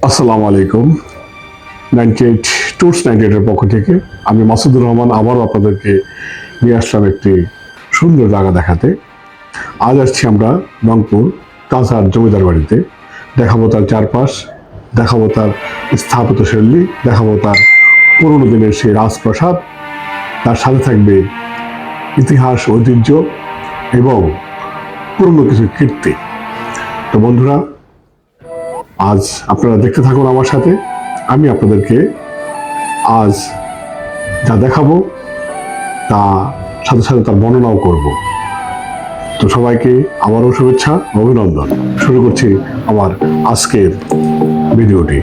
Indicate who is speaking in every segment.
Speaker 1: আসসালামু আলাইকুম। 98 ট্যুরস 98 এর পক্ষ থেকে আমি মাসুদুর রহমান আবারও আপনাদেরকে নিয়ে আসলাম একটি সুন্দর জায়গা দেখাতে। আজ আসছি আমরা রংপুর কাঁসার জমিদার বাড়িতে। দেখাবো তার চারপাশ, দেখাবো তার স্থাপত্য শৈলী, দেখাবো তার পুরনো দিনের সেই রাজপ্রাসাদ, তার সাথে থাকবে ইতিহাস, ঐতিহ্য এবং পুরনো কিছু কীর্তি। তো বন্ধুরা, আজ আপনারা দেখতে থাকুন আমার সাথে। আমি আপনাদেরকে আজ যা দেখাবো তা সাথে সাথে তার বর্ণনাও করব। তো সবাইকে আবারও শুভেচ্ছা, অভিনন্দন। শুরু করছি আমার আজকের ভিডিওটি।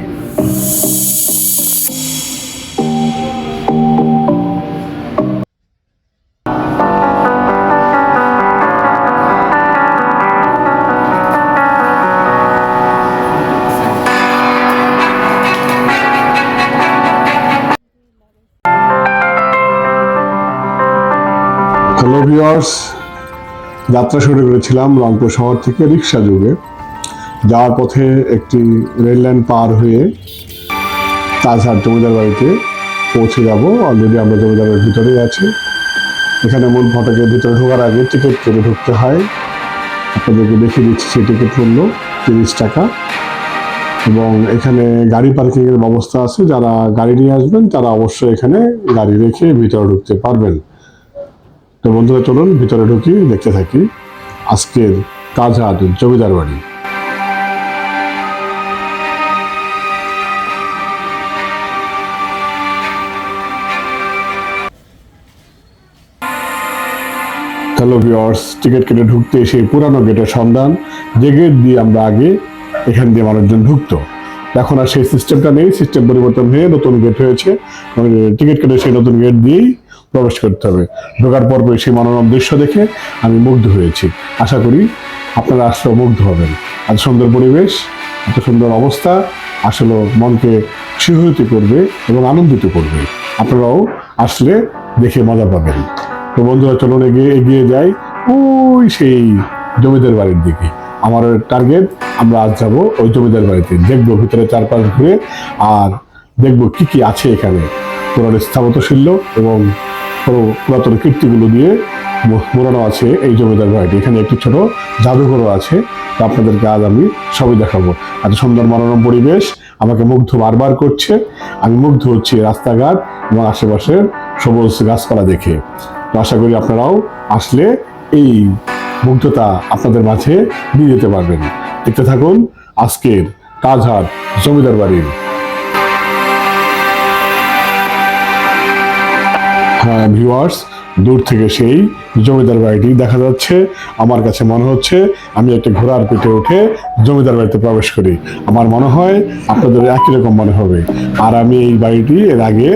Speaker 1: হ্যালো ভিউয়ার্স, যাত্রা শুরু করেছিলাম রংপুর শহর থেকে রিক্সা যোগে। যাওয়ার পথে একটি রেল লাইন পার হয়ে তাজহাট জমিদার বাড়িতে পৌঁছে যাব। অলরেডি আমরা জমিদার বাড়ির ভিতরেই আছি। এখানে মূল ফটকের ভিতরে ঢোকার আগে টিকিট কেটে ঢুকতে হয়। আপনাদেরকে দেখিয়ে দিচ্ছি, সেই টিকিট মূল্য 30 টাকা। এবং এখানে গাড়ি পার্কিংয়ের ব্যবস্থা আছে। যারা গাড়ি নিয়ে আসবেন তারা অবশ্যই এখানে গাড়ি রেখে ভিতরে ঢুকতে পারবেন। তো বন্ধুরা, চলুন ভিতরে ঢুকি, দেখতে থাকি আজকের তাজহাট জমিদার বাড়ি। হ্যালো ভিউয়ার্স, টিকিট কেটে ঢুকতে সেই পুরানো গেটের সন্ধান, যে গেট দিয়ে আমরা আগে এখান দিয়ে মানুষজন ঢুকতো। এখন আর সেই সিস্টেমটা নেই, সিস্টেম পরিবর্তন হয়ে নতুন গেট হয়েছে। টিকিট কেটে সেই নতুন গেট দিয়েই প্রবেশ করতে হবে। ঢোকার পর সেই মনোরম দৃশ্য দেখে আমি মুগ্ধ হয়েছি। আশা করি আপনারা আসলেও মুগ্ধ হবেন। এত সুন্দর পরিবেশ, এত সুন্দর অবস্থা আসলে মনকে শিহরিত করবে এবং আনন্দিত করবে। আপনারাও আসলে দেখে মজা পাবেন। তো বন্ধুরা, চলুন এগিয়ে যাই ওই সেই জমিদার বাড়ির দিকে। আমার টার্গেট, আমরা আজ যাবো ওই জমিদার বাড়িতে, দেখবো ভিতরে চারপাশ ঘুরে, আর দেখবো কি কি আছে এখানে। পুরানো স্থাপত্যশৈল এবং পুরাতন কীর্তিগুলো দিয়ে মোড়ানো আছে এই জমিদার বাড়িটি। এখানে একটি ছোট জাদুঘরও আছে। তা আপনাদেরকে আজ আমি সবই দেখাবো। এত সুন্দর মনোরম পরিবেশ আমাকে মুগ্ধ বারবার করছে। আমি মুগ্ধ হচ্ছি রাস্তাঘাট এবং আশেপাশের সবুজ গাছপালা দেখে। তো আশা করি আপনারাও আসলে এই মুগ্ধতা আপনাদের মাঝে নিয়ে যেতে পারবেন। দেখতে থাকুন আজকের তাজহাট জমিদার বাড়ির। হ্যাঁ ভিউয়ার্স, দূর থেকে সেই জমিদার বাড়িটি দেখা যাচ্ছে। আমার কাছে মনে হচ্ছে আমি একটা ঘোড়ার পিঠে উঠে জমিদার বাড়িতে প্রবেশ করি। আমার মনে হয় আপনাদের একই রকম মনে হবে। আর আমি এই বাড়িটি এর আগে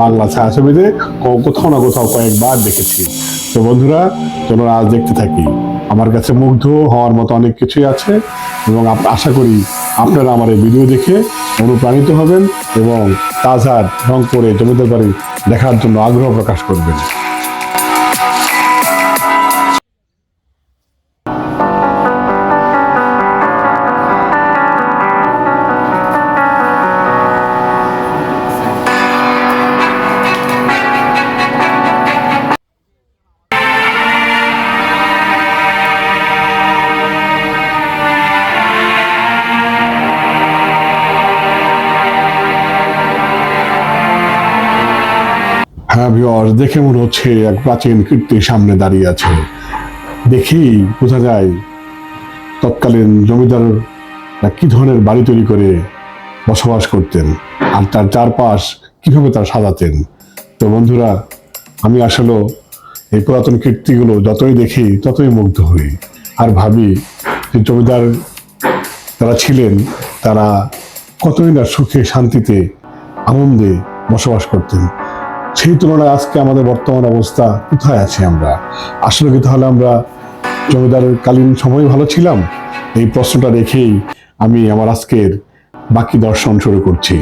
Speaker 1: বাংলা ছায়াছবিতে কোথাও না কোথাও কয়েকবার দেখেছি। তো বন্ধুরা, চলুন আজ দেখতে থাকি। আমার কাছে মুগ্ধ হওয়ার মতো অনেক কিছুই আছে এবং আশা করি আপনারা আমার এই ভিডিও দেখে অনুপ্রাণিত হবেন এবং তাজহাট রংপুরে জমিদার বাড়ি দেখার জন্য আগ্রহ প্রকাশ করবেন। হ্যাঁ ভিউয়ার্স, দেখে মনে হচ্ছে এক প্রাচীন কীর্তির সামনে দাঁড়িয়ে আছে। দেখেই বোঝা যায় তৎকালীন জমিদার কি ধরনের বাড়ি তৈরি করে বসবাস করতেন আর তার চারপাশ কিভাবে তার সাজাতেন। তো বন্ধুরা, আমি আসলে এই পুরাতন কীর্তিগুলো যতই দেখি ততই মুগ্ধ হই আর ভাবি যে জমিদার যারা ছিলেন তারা কতই না সুখে, শান্তিতে, আনন্দে বসবাস করতেন। সেই তুলনায় আজকে আমাদের বর্তমান অবস্থা কোথায় আছি আমরা? আসলে কি তাহলে আমরা জমিদারের কালীন সময় ভালো ছিলাম? এই প্রশ্নটা রেখেই আমি আমার আজকের বাকি দর্শন শুরু করছি।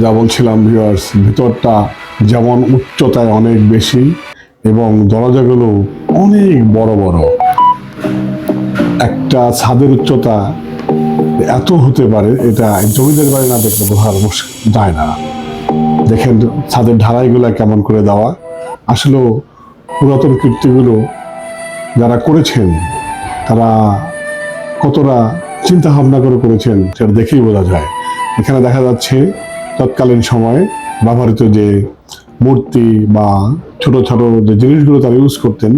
Speaker 1: যা বলছিলাম ভিউয়ার্স, ভিতরটা যেমন উচ্চতায় অনেক বেশি এবং দরজাগুলো অনেক বড় বড়। একটা ছাদের উচ্চতা এত হতে পারে, এটা জমিদার বাড়ি না দেখলে বোঝা যায় না। দেখেন ছাদের ঢালাইগুলা কেমন করে দেওয়া। আসলে পুরাতন কীর্তিগুলো যারা করেছেন তারা কতটা চিন্তা ভাবনা করে করেছেন সেটা দেখেই বোঝা যায়। এখানে দেখা যাচ্ছে তৎকালীন সময়ে ব্যবহৃত যে মূর্তি বা ছোট ছোট যে জিনিসগুলো তারা ইউজ করতেন,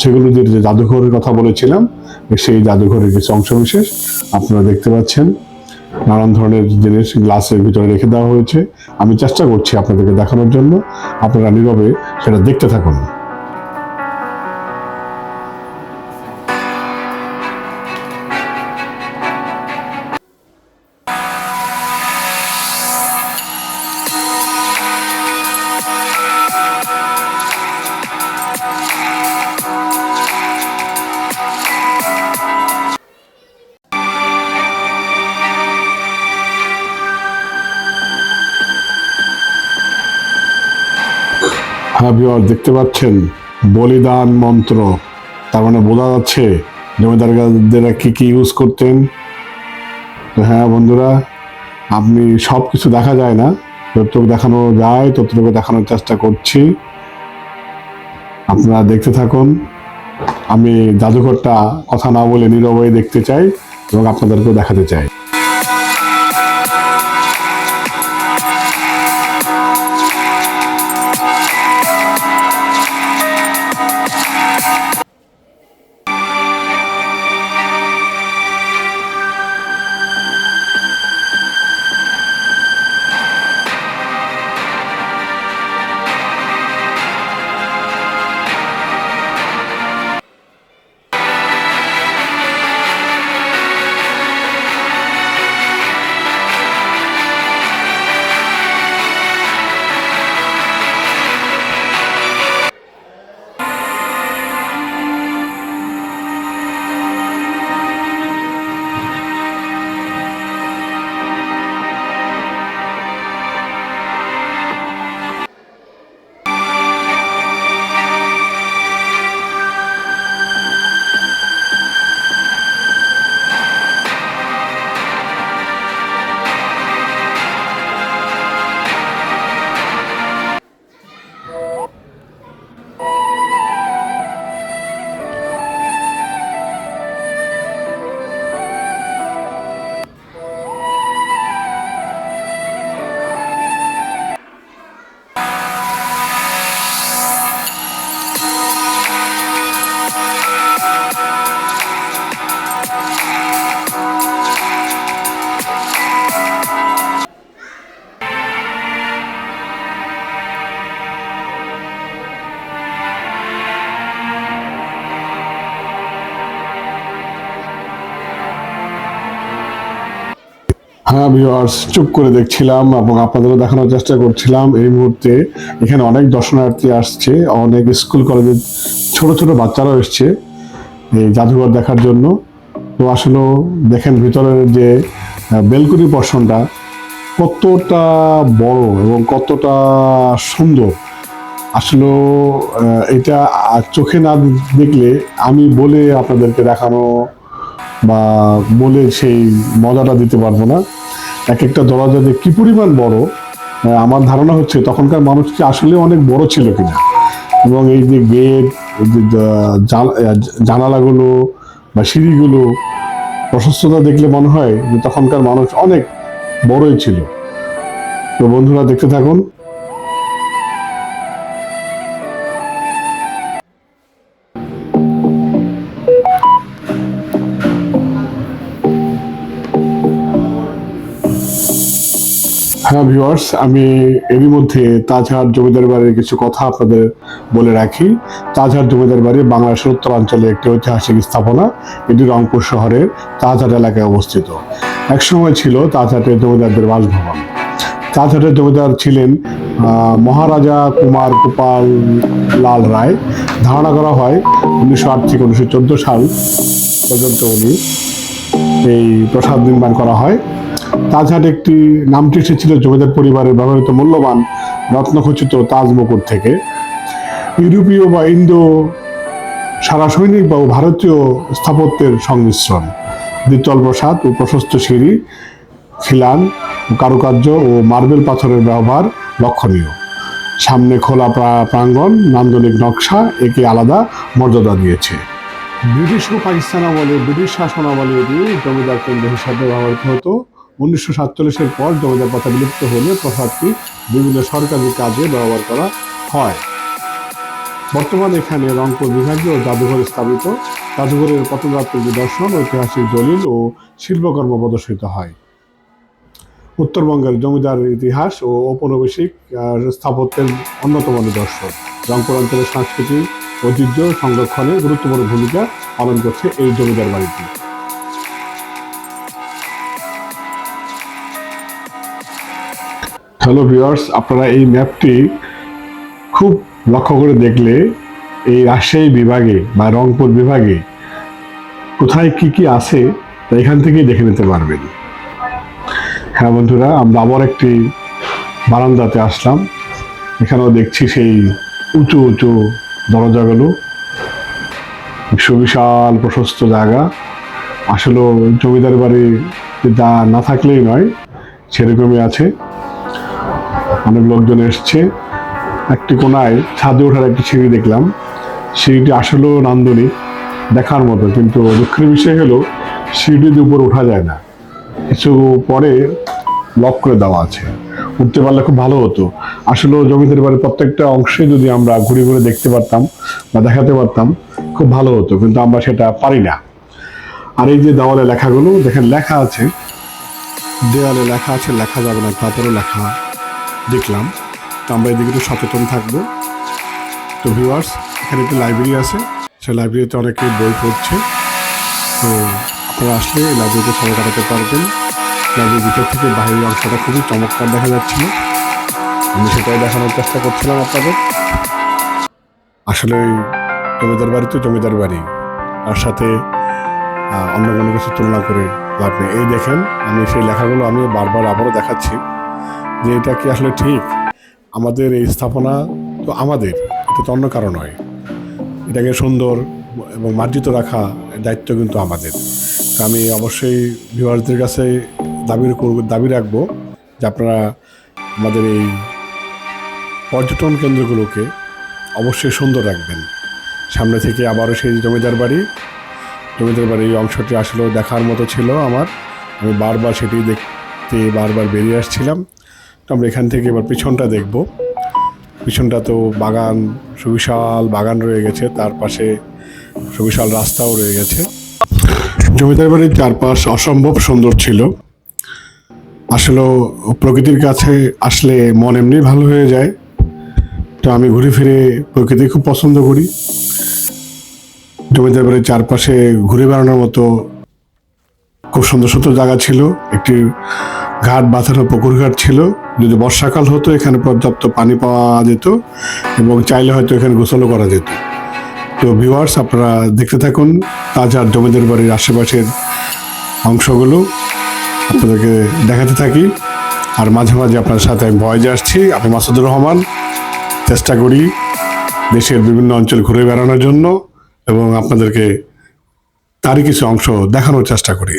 Speaker 1: সেগুলো দিয়ে যে জাদুঘরের কথা বলেছিলাম, সেই জাদুঘরের কিছু অংশবিশেষ আপনারা দেখতে পাচ্ছেন। নানান ধরনের জিনিস গ্লাসের ভিতরে রেখে দেওয়া হয়েছে। আমি চেষ্টা করছি আপনাদেরকে দেখানোর জন্য, আপনারা নীরবে সেটা দেখতে থাকুন। হ্যাঁ ভিউয়ার, দেখতে পাচ্ছেন বলিদান মন্ত্র। তার মানে বোঝা যাচ্ছে জমিদাররা কি কি ইউজ করতেন। তো হ্যাঁ বন্ধুরা, আপনি সব কিছু দেখা যায় না, যতটুকু দেখানো যায় ততটুকু দেখানোর চেষ্টা করছি। আপনারা দেখতে থাকুন। আমি জাদুঘরটা কথা না বলে নীরবে দেখতে চাই এবং আপনাদেরকেও দেখাতে চাই। হ্যাঁ ভিউয়ার্স, চুপ করে দেখছিলাম এবং আপনাদেরও দেখানোর চেষ্টা করছিলাম। এই মুহূর্তে এখানে অনেক দর্শনার্থী আসছে, অনেক স্কুল কলেজের ছোট ছোট বাচ্চারাও এসছে এই জাদুঘর দেখার জন্য। তো আসলে দেখেন ভিতরের যে বেলকুনি পোর্শনটা কতটা বড় এবং কতটা সুন্দর। আসলে এটা চোখে না দেখলে আমি বলে আপনাদেরকে দেখানো বা বলে সেই মজাটা দিতে পারবো না। এক একটা দরজা যে কি পরিমাণ বড়, আমার ধারণা হচ্ছে তখনকার মানুষ কি আসলে অনেক বড় ছিল কিনা। এবং এই যে গেট, জানালাগুলো বা সিঁড়িগুলো প্রশস্ততা দেখলে মনে হয় যে তখনকার মানুষ অনেক বড়ই ছিল। তো বন্ধুরা দেখতে থাকুন। হ্যাঁ ভিউয়ার্স, আমি এরই মধ্যে তাজহাট জমিদার বাড়ির কিছু কথা আপনাদের বলে রাখি। তাজহাট জমিদার বাড়ি বাংলাদেশের উত্তরাঞ্চলে একটি ঐতিহাসিক স্থাপনা। এটি রংপুর শহরের তাজহাট এলাকায় অবস্থিত। একসময় ছিল তাজহাটের জমিদারদের বাসভবন। তাজহাটের জমিদার ছিলেন মহারাজা কুমার গোপাল লাল রায়। ধারণা করা হয় 1908 থেকে 1914 সাল পর্যন্ত উনি এই প্রাসাদ নির্মাণ করা হয়। তাজহাট একটি নামটি এসেছিল জমিদার পরিবারের ব্যবহৃত মূল্যবান রত্নখচিত তাজ মুকুট থেকে। ইউরোপীয় বা ইন্দো সারা সৈনিক বা ভারতীয় স্থাপত্যের সংমিশ্রণ। দ্বিতল প্রাসাদ ও প্রশস্ত সিঁড়ি, খিলান, কারুকার্য ও মার্বেল পাথরের ব্যবহার লক্ষণীয়। সামনে খোলা প্রাঙ্গণ, নান্দনিক নকশা একে আলাদা মর্যাদা দিয়েছে। ব্রিটিশ ও পাকিস্তান আমলে ব্রিটিশ শাসনামলে এটি জমিদার কেন্দ্র হিসাবে ব্যবহৃত হতো। 1947-এর পর জমিদার প্রথা বিলুপ্ত হলে প্রাসাদটি বিভিন্ন সরকারি কাজে ব্যবহার করা হয়। বর্তমানে এখানে রংপুর বিভাগীয় জাদুঘর স্থাপিত। জাদুঘরের প্রত্নতাত্ত্বিক নিদর্শন, ঐতিহাসিক দলিল ও শিল্পকর্ম প্রদর্শিত হয়। উত্তরবঙ্গের জমিদার ইতিহাস ও ঔপনিবেশিক স্থাপত্যের অন্যতম নিদর্শন। রংপুর অঞ্চলের সাংস্কৃতিক ঐতিহ্য সংরক্ষণে গুরুত্বপূর্ণ ভূমিকা পালন করছে এই জমিদার বাড়িটি। হ্যালো ভিউয়ার্স, আপনারা এই ম্যাপটি খুব লক্ষ্য করে দেখলে এই রাজশাহী বিভাগে বা রংপুর বিভাগে কোথায় কি কি আছে তা এখান থেকেই দেখে নিতে পারবেন। হ্যাঁ বন্ধুরা, আমরা আবার একটি বারান্দাতে আসলাম। এখানেও দেখছি সেই উঁচু উঁচু দরজাগুলো, সুবিশাল প্রশস্ত জায়গা। আসলে জমিদার বাড়ি যা না থাকলেই নয়, সেরকমই আছে। অনেক লোকজন এসছে। একটি কোনায় ছাদে ওঠার একটি সিঁড়ি দেখলাম। সিঁড়িটি আসলেও নান্দনিক, দেখার মতো, কিন্তু দুঃখের বিষয় হলো সিঁড়িটির উপর ওঠা যায় না, কিছু পরে লক করে দেওয়া আছে। উঠতে পারলে খুব ভালো হতো। আসলে জমিদার বাড়ির প্রত্যেকটা অংশে যদি আমরা ঘুরে ঘুরে দেখতে পারতাম বা দেখাতে পারতাম খুব ভালো হতো, কিন্তু আমরা সেটা পারি না। আর এই যে দেওয়ালে লেখাগুলো দেখেন, লেখা আছে, দেওয়ালে লেখা আছে, লেখা যাবে না, তারপরে লেখা দেখলাম। তো আমরা এদিকে একটু সচেতন থাকবো। তো ভিউয়ার্স, এখানে একটি লাইব্রেরি আছে, সেই লাইব্রেরিতে অনেকে বই পড়ছে। তো আপনারা আসলে এই লাইব্রেরিতে সময় কাটাতে পারবেন। লাইব্রেরির ভিতর থেকে বাহিরের অংশটা খুবই চমৎকার দেখা যাচ্ছিল। আমি সেটাই দেখানোর চেষ্টা করছিলাম আপনাদের। আসলে জমিদার বাড়ি তো জমিদার বাড়ি, তার সাথে অন্য কোনো কিছু তুলনা করে লাভ নেই। এই দেখেন, আমি সেই লেখাগুলো আমি বারবার আবারও দেখাচ্ছি যে এটা কি আসলে ঠিক। আমাদের এই স্থাপনা তো আমাদের, এটা তো অন্য কারো নয়। এটাকে সুন্দর এবং মার্জিত রাখা দায়িত্ব কিন্তু আমাদের। তো আমি অবশ্যই ভিউয়ারদের কাছে দাবি রাখবো যে আপনারা আমাদের এই পর্যটন কেন্দ্রগুলোকে অবশ্যই সুন্দর রাখবেন। সামনে থেকে আবারও সেই জমিদার বাড়ির এই অংশটি আসলেও দেখার মতো ছিল আমার। আমি বারবার সেটি দেখতে বারবার বেরিয়ে আসছিলাম। তো আমরা এখান থেকে এবার পিছনটা দেখব। পিছনটা তো বাগান, সুবিশাল বাগান রয়ে গেছে, তার পাশে সুবিশাল রাস্তাও রয়ে গেছে। জমিদার বাড়ির চারপাশ অসম্ভব সুন্দর ছিল। আসলে প্রকৃতির কাছে আসলে মন এমনি ভালো হয়ে যায়। তো আমি ঘুরে ফিরে প্রকৃতি খুব পছন্দ করি। জমিদার বাড়ির চারপাশে ঘুরে বেড়ানোর মতো খুব সুন্দর সুন্দর জায়গা ছিল। একটি ঘাট বাঁধানো পুকুর ঘাট ছিল। যদি বর্ষাকাল হতো এখানে পর্যাপ্ত পানি পাওয়া যেত এবং চাইলে হয়তো এখানে গোসলও করা যেত। তো ভিউয়ার্স, আপনারা দেখতে থাকুন তাজহাট জমিদার বাড়ির আশেপাশের অংশগুলো আপনাদেরকে দেখাতে থাকি। আর মাঝে মাঝে আপনার সাথে আমি ভয়েজে আসছি। আমি মাসুদুর রহমান। চেষ্টা করি দেশের বিভিন্ন অঞ্চল ঘুরে বেড়ানোর জন্য এবং আপনাদেরকে তারই কিছু অংশ দেখানোর চেষ্টা করি।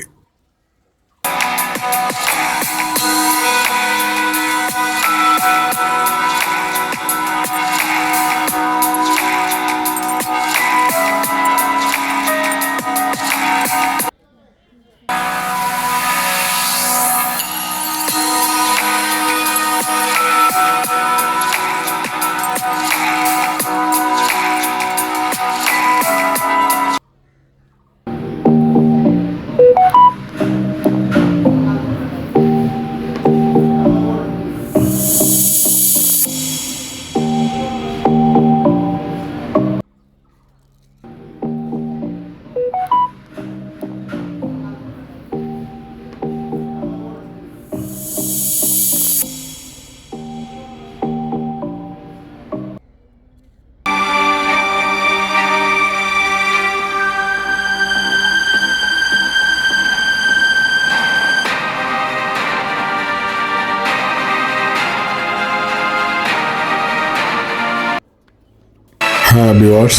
Speaker 1: হ্যাঁ ভিউয়ার্স,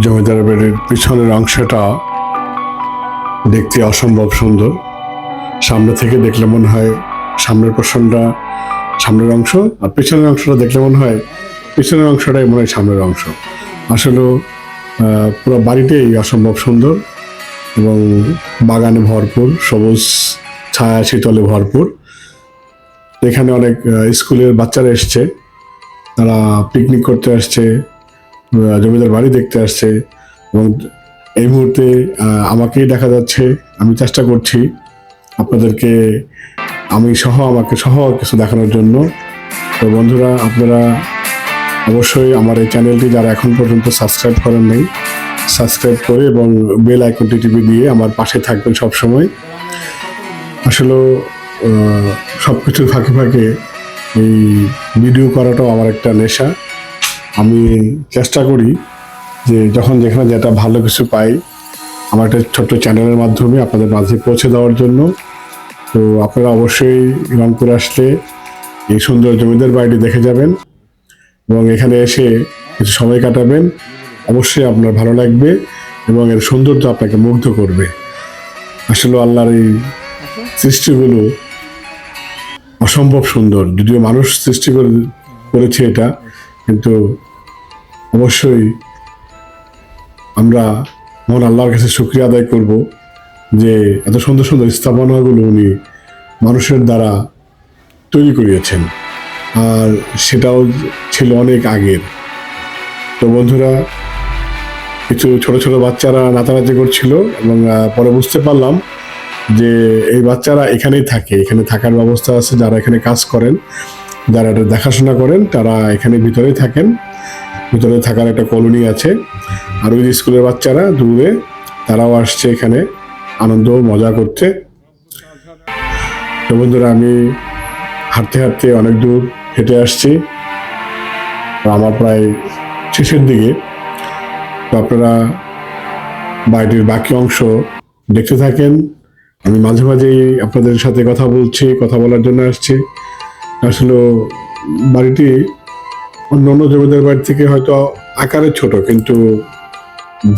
Speaker 1: জমিদার বাড়ির পিছনের অংশটা দেখতে অসম্ভব সুন্দর। সামনে থেকে দেখলে মনে হয় সামনের পোর্শনটা সামনের অংশ, আর পিছনের অংশটা দেখলে মনে হয় পিছনের অংশটাই মনে হয় সামনের অংশ। আসলে পুরো বাড়িটাই অসম্ভব সুন্দর এবং বাগানে ভরপুর, সবুজ ছায়া শীতলে ভরপুর। এখানে অনেক স্কুলের বাচ্চারা এসছে, তারা পিকনিক করতে আসছে, জমিদার বাড়ি দেখতে আসছে এবং এই মুহূর্তে আমাকেই দেখা যাচ্ছে। আমি চেষ্টা করছি আপনাদেরকে আমাকে সহ কিছু দেখানোর জন্য। তো বন্ধুরা, আপনারা অবশ্যই আমার এই চ্যানেলটি যারা এখন পর্যন্ত সাবস্ক্রাইব করেন নাই, সাবস্ক্রাইব করে এবং বেল আইকনটি টিপে দিয়ে আমার পাশে থাকবেন সব সময়। আসলে সব কিছুর ফাঁকে ফাঁকে এই ভিডিও করাটাও আমার একটা নেশা। আমি চেষ্টা করি যে যখন যেখানে যেটা ভালো কিছু পাই আমার একটা ছোট্ট চ্যানেলের মাধ্যমে আপনাদের মাঝে পৌঁছে দেওয়ার জন্য। তো আপনারা অবশ্যই রংপুরে আসলে এই সুন্দর জমিদার বাড়িটি দেখে যাবেন এবং এখানে এসে কিছু সময় কাটাবেন। অবশ্যই আপনার ভালো লাগবে এবং এর সৌন্দর্য আপনাকে মুগ্ধ করবে। আসলে আল্লাহর এই সৃষ্টিগুলো অসম্ভব সুন্দর, যদিও মানুষ সৃষ্টি করেছে এটা, কিন্তু অবশ্যই আমরা মহান আল্লাহর কাছে শুকরিয়া আদায় করব যে এত সুন্দর সুন্দর স্থাপনাগুলো উনি মানুষের দ্বারা তৈরি করিয়েছেন, আর সেটাও ছিল অনেক আগের। তো বন্ধুরা, কিছু ছোট ছোট বাচ্চারা নাচানাচি করছিল এবং পরে বুঝতে পারলাম যে এই বাচ্চারা এখানেই থাকে, এখানে থাকার ব্যবস্থা আছে। যারা এখানে কাজ করেন, যারা এটা দেখাশোনা করেন, তারা এখানে ভিতরেই থাকেন। ভিতরে থাকার একটা কলোনি আছে। আর ওই স্কুলের বাচ্চারা দূরে, তারাও আসছে এখানে আনন্দ মজা করতে। তো বন্ধুরা, আমি হাঁটতে হাঁটতে অনেক দূর হেঁটে আসছি, আমার প্রায় শেষের দিকে। তো আপনারা বাড়িটির বাকি অংশ দেখতে থাকেন। আমি মাঝে মাঝেই আপনাদের সাথে কথা বলার জন্য আসছি। আসলে বাড়িটি অন্য অন্য জমিদার বাড়ি থেকে হয়তো আকারে ছোট, কিন্তু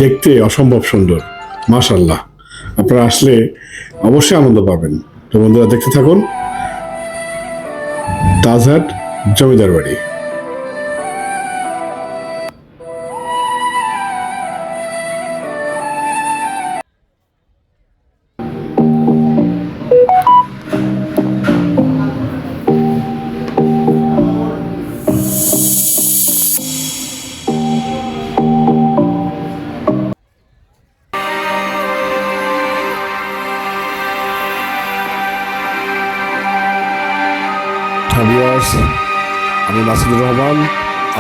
Speaker 1: দেখতে অসম্ভব সুন্দর। মাশাআল্লাহ, আপনারা আসলে অবশ্যই আনন্দ পাবেন। তো বন্ধুরা, দেখতে থাকুন তাজহাট জমিদার বাড়ি। আমি মাসুদুর রহমান,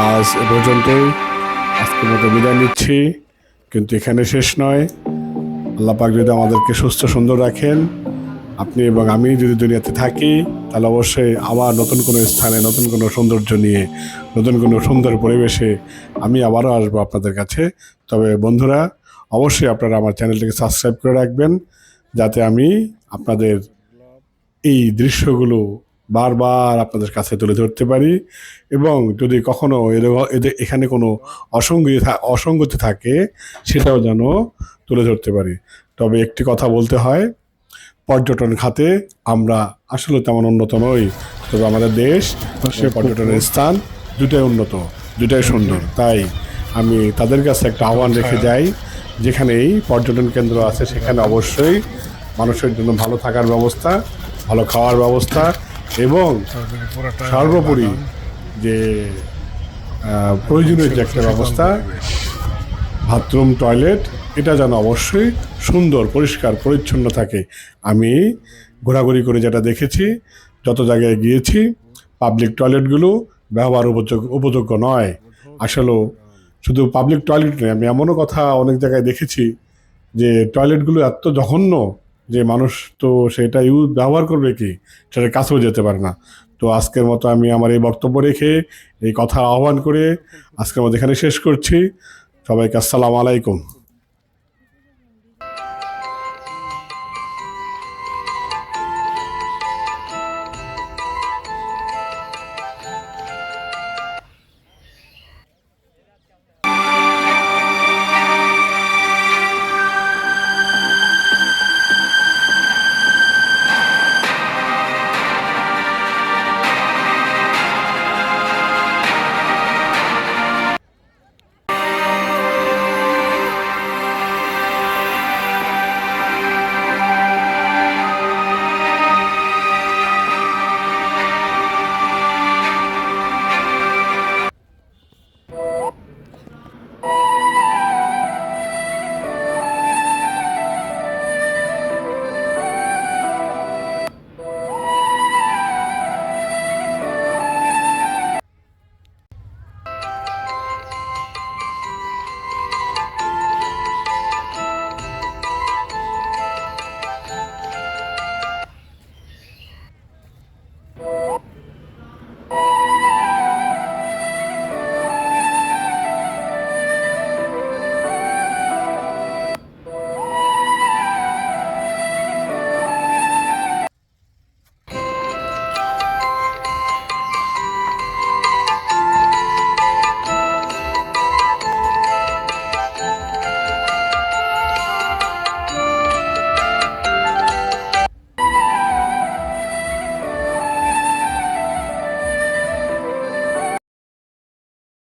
Speaker 1: আজ এ পর্যন্তই। আজকের মতো বিদায় নিচ্ছি, কিন্তু এখানে শেষ নয়। আল্লাহ পাক যদি আমাদেরকে সুস্থ সুন্দর রাখেন, আপনি এবং আমি যদি দুনিয়াতে থাকি, তাহলে অবশ্যই আবার নতুন কোনো স্থানে, নতুন কোনো সৌন্দর্য নিয়ে, নতুন কোনো সুন্দর পরিবেশে আমি আবারও আসবো আপনাদের কাছে। তবে বন্ধুরা, অবশ্যই আপনারা আমার চ্যানেলটিকে সাবস্ক্রাইব করে রাখবেন, যাতে আমি আপনাদের এই দৃশ্যগুলো বারবার আপনাদের কাছে তুলে ধরতে পারি। এবং যদি কখনো এখানে কোনো অসঙ্গতি থাকে, সেটাও যেন তুলে ধরতে পারি। তবে একটি কথা বলতে হয়, পর্যটন খাতে আমরা আসলে তেমন উন্নত নই, তবে আমাদের দেশ সে পর্যটনের স্থান দুটাই উন্নত, দুটাই সুন্দর। তাই আমি তাদের কাছে একটা আহ্বান রেখে যাই, যেখানেই পর্যটন কেন্দ্র আছে সেখানে অবশ্যই মানুষের জন্য ভালো থাকার ব্যবস্থা, ভালো খাওয়ার ব্যবস্থা এবং সর্বোপরি যে প্রয়োজনীয় যে একটা ব্যবস্থা, বাথরুম, টয়লেট, এটা যেন অবশ্যই সুন্দর, পরিষ্কার, পরিচ্ছন্ন থাকে। আমি ঘোরাঘুরি করে যেটা দেখেছি, যত জায়গায় গিয়েছি, পাবলিক টয়লেটগুলো ব্যবহার উপযোগ্য নয়। আসলেও শুধু পাবলিক টয়লেট নয়, আমি এমনও কথা অনেক জায়গায় দেখেছি যে টয়লেটগুলো এত জঘন্য যে মানুষ তো সেটা ব্যবহার করবে কি, সেটা কাছেও যেতে পারে না। তো আজকের মতো আমি আমার এই বক্তব্য রেখে, এই কথা আহ্বান করে আজকের মতো এখানে শেষ করছি। সবাইকে আসসালামু আলাইকুম।